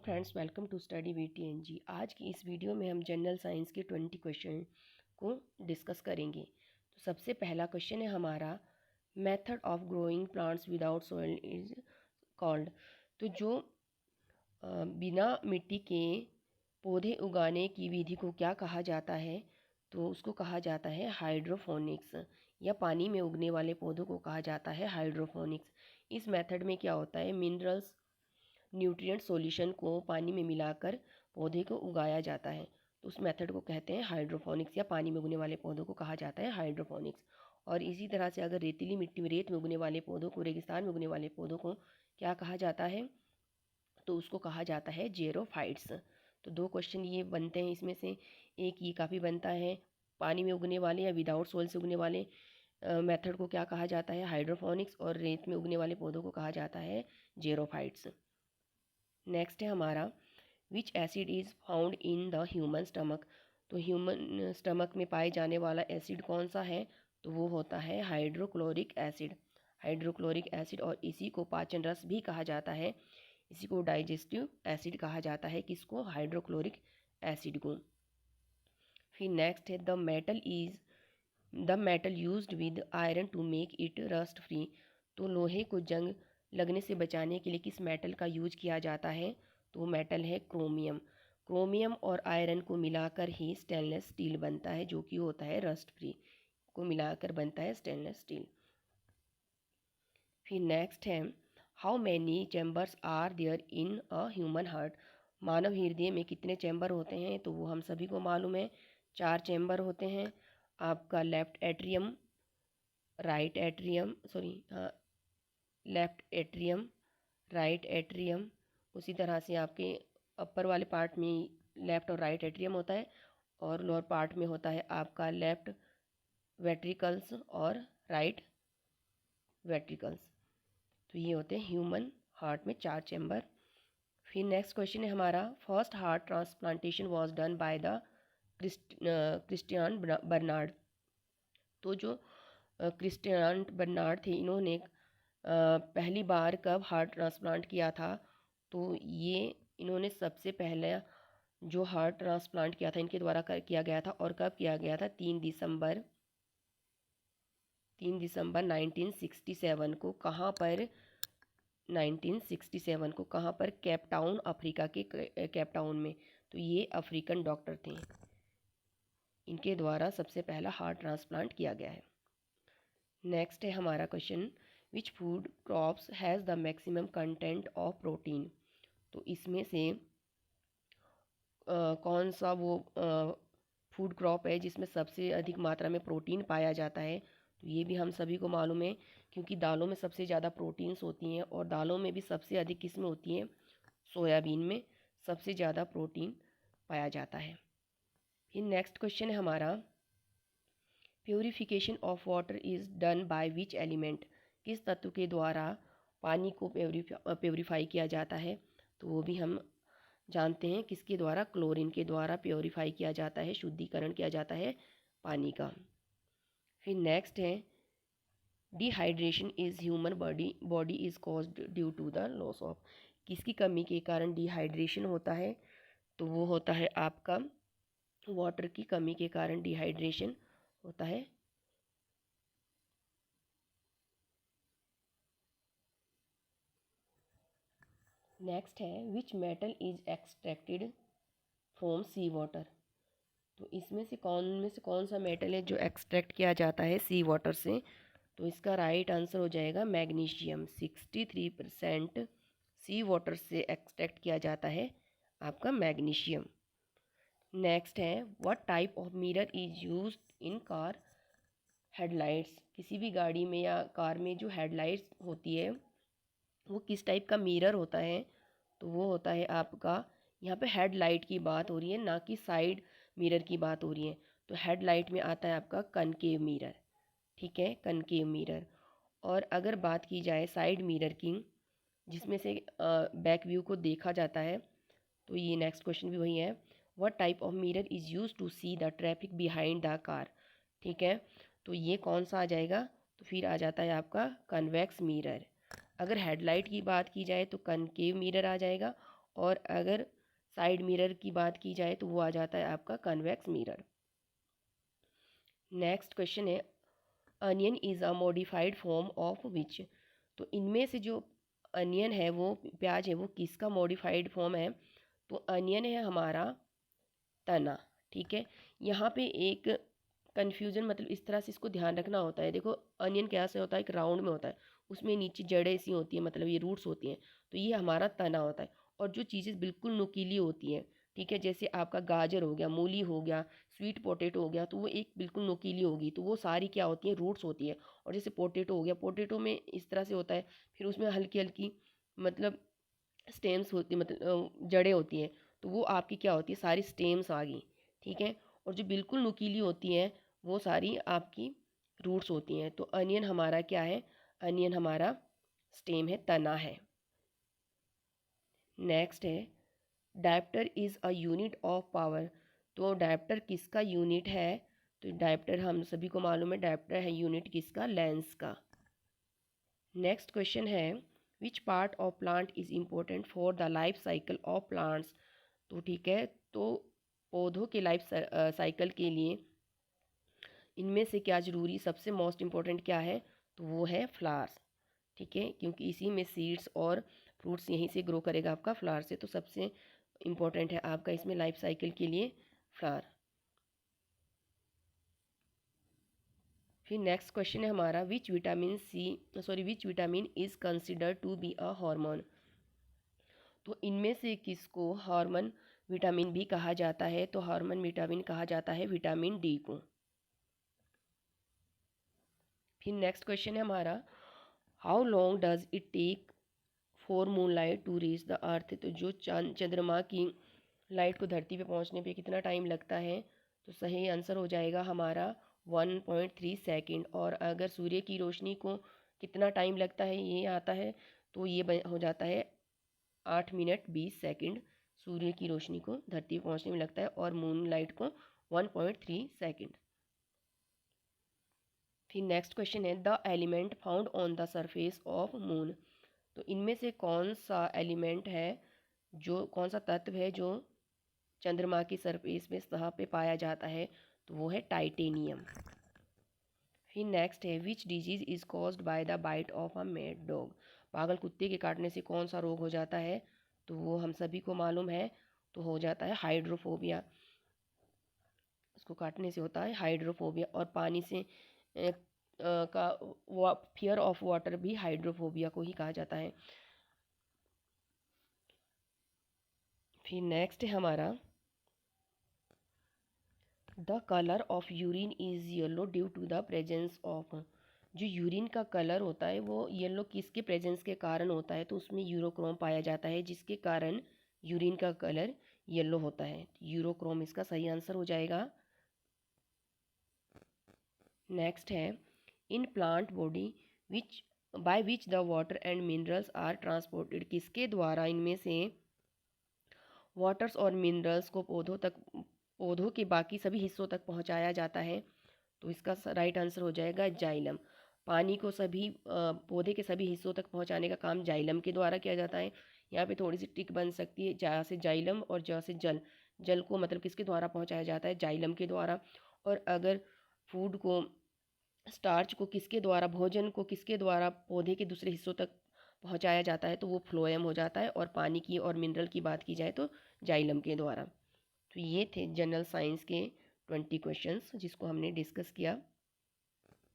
Friends, welcome to study VTNG। आज की इस वीडियो में हम जनरल साइंस के 20 क्वेश्चन को डिस्कस करेंगे। तो सबसे पहला क्वेश्चन है हमारा, method of growing plants without soil is called. तो जो बिना मिट्टी के पौधे उगाने की विधि को क्या कहा जाता है? तो उसको कहा जाता है हाइड्रोफोनिक्स, या पानी में उगने वाले पौधों को कहा जाता है हाइड्रोफोनिक्स। इस मेथड में क्या होता है, मिनरल्स न्यूट्रिएंट सॉल्यूशन को पानी में मिलाकर पौधे को उगाया जाता है। तो उस मेथड को कहते हैं हाइड्रोफोनिक्स, या पानी में उगने वाले पौधों को कहा जाता है हाइड्रोफोनिक्स। और इसी तरह से अगर रेतीली मिट्टी में रेत में उगने वाले पौधों को, रेगिस्तान में उगने वाले पौधों को क्या कहा जाता है? तो उसको कहा जाता है जेरोफाइट्स। तो दो क्वेश्चन ये बनते हैं इसमें से, एक ये काफ़ी बनता है, पानी में उगने वाले या विदाउट सोइल से उगने वाले मेथड को क्या कहा जाता है? हाइड्रोफोनिक्स। और रेत में उगने वाले पौधों को कहा जाता है जेरोफाइट्स। नेक्स्ट है हमारा, विच acid is found in the human stomach. तो ह्यूमन स्टमक में पाए जाने वाला एसिड कौन सा है? तो वो होता है हाइड्रोक्लोरिक एसिड। हाइड्रोक्लोरिक एसिड, और इसी को पाचन रस भी कहा जाता है, इसी को डाइजेस्टिव एसिड कहा जाता है। किसको? हाइड्रोक्लोरिक एसिड को। फिर नेक्स्ट है, the metal used with iron to make it rust free. तो लोहे को जंग लगने से बचाने के लिए किस मेटल का यूज किया जाता है? तो मेटल है क्रोमियम। क्रोमियम और आयरन को मिलाकर ही स्टेनलेस स्टील बनता है, जो कि होता है रस्ट फ्री, को मिलाकर बनता है स्टेनलेस स्टील। फिर नेक्स्ट है, how many chambers are there in a human heart. मानव हृदय में कितने चैम्बर होते हैं? तो वो हम सभी को मालूम है, 4 चैम्बर होते हैं। आपका left atrium, right atrium, left atrium, right atrium. उसी तरह से आपके अपर वाले पार्ट में लेफ्ट और राइट एट्रियम होता है, और लोअर पार्ट में होता है आपका लेफ्ट वेट्रिकल्स और राइट वेट्रिकल्स। तो ये होते हैं ह्यूमन हार्ट में 4 चैम्बर। फिर नेक्स्ट क्वेश्चन है हमारा, first heart transplantation was done by the Christian Barnard. तो जो क्रिस्टियन बर्नार्ड थे, इन्होंने पहली बार कब हार्ट ट्रांसप्लांट किया था? तो ये इन्होंने सबसे पहले जो हार्ट ट्रांसप्लांट किया था इनके द्वारा किया गया था, और कब किया गया था? 3 दिसंबर 1967 को। कहाँ पर? 1967 को कहाँ पर? केप टाउन, अफ्रीका के केप टाउन में। तो ये अफ्रीकन डॉक्टर थे, इनके द्वारा सबसे पहला हार्ट ट्रांसप्लांट किया गया है। नेक्स्ट है हमारा question, which food crops has the maximum content of protein. तो इसमें से कौन सा वो फूड क्रॉप है जिसमें सबसे अधिक मात्रा में प्रोटीन पाया जाता है? तो ये भी हम सभी को मालूम है, क्योंकि दालों में सबसे ज़्यादा प्रोटीन्स होती हैं, और दालों में भी सबसे अधिक किस्में होती हैं, सोयाबीन में सबसे ज़्यादा प्रोटीन पाया जाता है। फिर नेक्स्ट क्वेश्चन है हमारा, purification of water is done by which element. किस तत्व के द्वारा पानी को प्योरीफाई किया जाता है? तो वो भी हम जानते हैं, किसके द्वारा? क्लोरीन के द्वारा प्योरीफाई किया जाता है, शुद्धिकरण किया जाता है पानी का। फिर नेक्स्ट है, dehydration is human body is caused due to the loss of. किसकी कमी के कारण डिहाइड्रेशन होता है? तो वो होता है आपका वाटर की कमी के कारण डिहाइड्रेशन होता है। नेक्स्ट है, which metal is extracted from sea water. तो इसमें से कौन सा मेटल है जो एक्सट्रैक्ट किया जाता है सी वाटर से? तो इसका राइट आंसर हो जाएगा मैग्नीशियम। 63% सी वाटर से एक्सट्रैक्ट किया जाता है आपका मैग्नीशियम। नेक्स्ट है, what type of mirror is used in car headlights. किसी भी गाड़ी में या कार में जो हेडलाइट्स होती है, वो किस टाइप का मिरर होता है? तो वो होता है आपका, यहाँ पे हेडलाइट की बात हो रही है, ना कि साइड मिरर की बात हो रही है। तो हेडलाइट में आता है आपका कनकेव मिरर, ठीक है, कनकेव मिरर। और अगर बात की जाए साइड मिरर की, जिसमें से बैक व्यू को देखा जाता है, तो ये नेक्स्ट क्वेश्चन भी वही है, what type of mirror is use to see the traffic behind the car. ठीक है, तो ये कौन सा आ जाएगा? तो फिर आ जाता है आपका कन्वेक्स मिरर। अगर हेडलाइट की बात की जाए तो कनकेव मिरर आ जाएगा, और अगर साइड मिरर की बात की जाए तो वो आ जाता है आपका कन्वेक्स मिरर। नेक्स्ट क्वेश्चन है onion is a modified form of which. तो इनमें से जो अनियन है वो प्याज है वो किसका मॉडिफाइड फॉर्म है? तो अनियन है हमारा तना। ठीक है, यहाँ पे एक कन्फ्यूज़न मतलब इस तरह से इसको ध्यान रखना होता है। देखो अनियन कैसे होता है, एक राउंड में होता है, उसमें नीचे जड़ें सी होती हैं, मतलब ये रूट्स होती हैं, तो ये हमारा तना होता है। और जो चीज़ें बिल्कुल नुकीली होती हैं, ठीक है, जैसे आपका गाजर हो गया, मूली हो गया, स्वीट पोटैटो हो गया, तो वो एक बिल्कुल नुकीली होगी, तो वो सारी क्या होती हैं, रूट्स होती है। और जैसे पोटैटो हो गया, पोटैटो में इस तरह से होता है, फिर उसमें हल्की हल्की मतलब स्टेम्स होती मतलब जड़ें होती हैं, तो वो आपकी क्या होती है, सारी स्टेम्स आ गई। ठीक है, और जो बिल्कुल नुकीली होती हैं वो सारी आपकी रूट्स होती हैं। तो अनियन हमारा क्या है? अनियन हमारा स्टेम है, तना है। नेक्स्ट है dioptre is a unit of power. तो डायप्टर किसका यूनिट है? तो डायप्टर हम सभी को मालूम है, डायप्टर है यूनिट किसका? लेंस का। नेक्स्ट क्वेश्चन है which part of plant is important for the life cycle of plants. तो ठीक है, तो पौधों के लाइफ साइकिल के लिए इनमें से क्या ज़रूरी सबसे मोस्ट इम्पोर्टेंट क्या है? तो वो है फ्लावर्स। ठीक है, क्योंकि इसी में सीड्स और फ्रूट्स यहीं से ग्रो करेगा आपका फ्लावर से, तो सबसे इम्पोर्टेंट है आपका इसमें लाइफ साइकिल के लिए फ्लावर। फिर नेक्स्ट क्वेश्चन है हमारा which vitamin is consider to be a hormone. तो इनमें से किसको हार्मोन विटामिन भी कहा जाता है? तो हार्मोन विटामिन कहा जाता है विटामिन डी को। फिर नेक्स्ट क्वेश्चन है हमारा how long does it take for moon light to reach the earth. तो जो चंद्रमा की लाइट को धरती पे पहुंचने पे कितना टाइम लगता है? तो सही आंसर हो जाएगा हमारा 1.3 सेकंड। और अगर सूर्य की रोशनी को कितना टाइम लगता है ये आता है, तो ये हो जाता है 8 मिनट 20 सेकंड सूर्य की रोशनी को धरती पे पहुंचने में लगता है, और मून लाइट को 1.3 सेकंड। फिर नेक्स्ट क्वेश्चन है the element found on the surface of moon. तो इनमें से कौन सा एलिमेंट है, जो कौन सा तत्व है जो चंद्रमा की सरफेस में सतह पे पाया जाता है? तो वो है टाइटेनियम। फिर नेक्स्ट है which disease is caused by the bite of a mad dog. पागल कुत्ते के काटने से कौन सा रोग हो जाता है? तो वो हम सभी को मालूम है, तो हो जाता है हाइड्रोफोबिया। उसको काटने से होता है हाइड्रोफोबिया। और पानी से का फियर ऑफ वाटर भी हाइड्रोफोबिया को ही कहा जाता है। फिर नेक्स्ट है हमारा the colour of urine is yellow due to the presence of. जो यूरिन का कलर होता है वो येलो किसके प्रेजेंस के कारण होता है? तो उसमें यूरोक्रोम पाया जाता है, जिसके कारण यूरिन का कलर येलो होता है। यूरोक्रोम इसका सही आंसर हो जाएगा। नेक्स्ट है in plant body which by which the water and minerals are transported. किसके द्वारा इनमें से वाटर्स और मिनरल्स को पौधों के बाकी सभी हिस्सों तक पहुंचाया जाता है? तो इसका राइट आंसर हो जाएगा जाइलम। पानी को सभी पौधे के सभी हिस्सों तक पहुंचाने का काम जाइलम के द्वारा किया जाता है। यहाँ पे थोड़ी सी ट्रिक बन सकती है, जहाँ से जाइलम और जहाँ से जल, जल को मतलब किसके द्वारा पहुंचाया जाता है? जाइलम के द्वारा। और अगर फूड को, स्टार्च को किसके द्वारा, भोजन को किसके द्वारा पौधे के दूसरे हिस्सों तक पहुंचाया जाता है? तो वो फ्लोएम हो जाता है। और पानी की और मिनरल की बात की जाए तो जाइलम के द्वारा। तो ये थे जनरल साइंस के 20 क्वेश्चंस जिसको हमने डिस्कस किया।